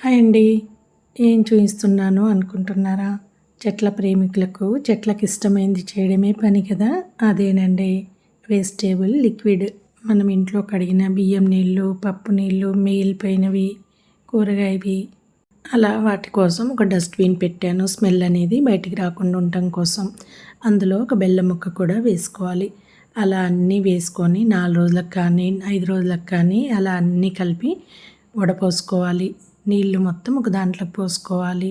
Hi అండి. ఏం చూపిస్తున్నాను అనుకుంటున్నారా? చెట్ల ప్రేమికులకు చెట్లకు ఇష్టమైంది చేయడమే పని కదా! అదేనండి వేస్టేబుల్ లిక్విడ్. మనం ఇంట్లో కడిగిన బియ్యం నీళ్ళు, పప్పు నీళ్ళు, మిగిలిపోయినవి, కూరగాయవి అలా వాటి కోసం ఒక డస్ట్బిన్ పెట్టాను. స్మెల్ అనేది బయటికి రాకుండా ఉండటం కోసం. అందులో ఒక బెల్లం ముక్క కూడా వేసుకోవాలి. అలా అన్నీ వేసుకొని 4 రోజులకు కానీ 5 రోజులకు కానీ అలా అన్నీ కలిపి వడపోసుకోవాలి. నీళ్ళు మొత్తం ఒక దాంట్లోకి పోసుకోవాలి.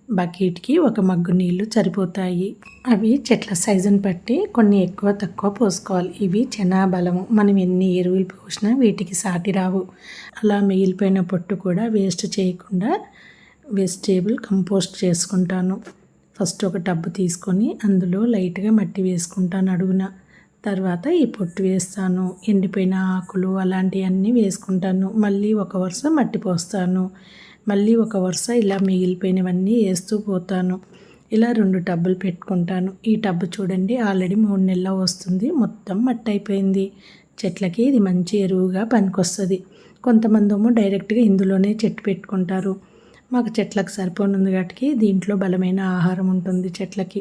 బకెట్కి ఒక మగ్గు నీళ్ళు సరిపోతాయి. అవి చెట్ల సైజుని బట్టి కొన్ని ఎక్కువ తక్కువ పోసుకోవాలి. ఇవి చెనా బలము. మనం ఎన్ని ఎరువులు పోసినా వీటికి సాటి రావు. అలా మిగిలిపోయిన పొట్టు కూడా వేస్ట్ చేయకుండా వెజిటేబుల్ కంపోస్ట్ చేసుకుంటాను. ఫస్ట్ ఒక టబ్బు తీసుకొని అందులో లైట్గా మట్టి వేసుకుంటాను అడుగున. తర్వాత ఈ పొట్టు వేస్తాను. ఎండిపోయిన ఆకులు అలాంటివన్నీ వేసుకుంటాను. మళ్ళీ ఒక వరుస మట్టి పోస్తాను. మళ్ళీ ఒక వరుస ఇలా మిగిలిపోయినవన్నీ వేస్తూ పోతాను. ఇలా 2 టబ్బులు పెట్టుకుంటాను. ఈ టబ్బు చూడండి ఆల్రెడీ 3 నెలలు వస్తుంది. మొత్తం మట్టి అయిపోయింది. చెట్లకి ఇది మంచి ఎరువుగా పనికొస్తుంది. కొంతమంది డైరెక్ట్గా ఇందులోనే చెట్టు పెట్టుకుంటారు. మాకు చెట్లకు సరిపోనుంది కాబట్టి దీంట్లో బలమైన ఆహారం ఉంటుంది చెట్లకి.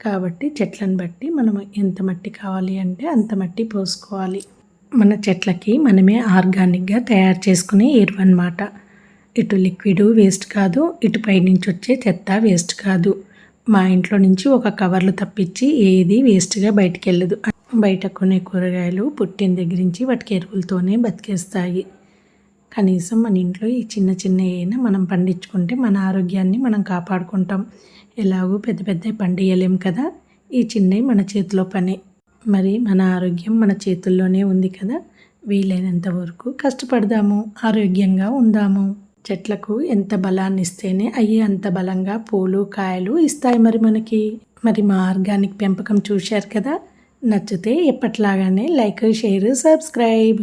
కాబట్టి చెట్లను బట్టి మనం ఎంత మట్టి కావాలి అంటే అంత మట్టి పోసుకోవాలి. మన చెట్లకి మనమే ఆర్గానిక్గా తయారు చేసుకునే ఎరువు అన్నమాట. ఇటు లిక్విడ్ వేస్ట్ కాదు, ఇటు పైనుంచి వచ్చే చెత్త వేస్ట్ కాదు. మా ఇంట్లో నుంచి ఒక కవర్లు తప్పించి ఏది వేస్ట్గా బయటికి వెళ్ళదు. బయట కొనే కూరగాయలు పుట్టిన దగ్గర నుంచి వాటికి ఎరువులతోనే బతికేస్తాయి. కనీసం మన ఇంట్లో ఈ చిన్న చిన్న అయినా మనం పండించుకుంటే మన ఆరోగ్యాన్ని మనం కాపాడుకుంటాం. ఎలాగో పెద్ద పెద్ద పండియలేం కదా, ఈ చిన్నవి మన చేతిలో పనే. మరి మన ఆరోగ్యం మన చేతుల్లోనే ఉంది కదా, వీలైనంత వరకు కష్టపడదాము, ఆరోగ్యంగా ఉందాము. చెట్లకు ఎంత బలాన్ని ఇస్తేనే అవి అంత బలంగా పూలు కాయలు ఇస్తాయి మనకి. మరి మా ఆర్గానిక్ పెంపకం చూశారు కదా, నచ్చితే ఎప్పట్లాగానే లైక్, షేర్, సబ్స్క్రైబ్.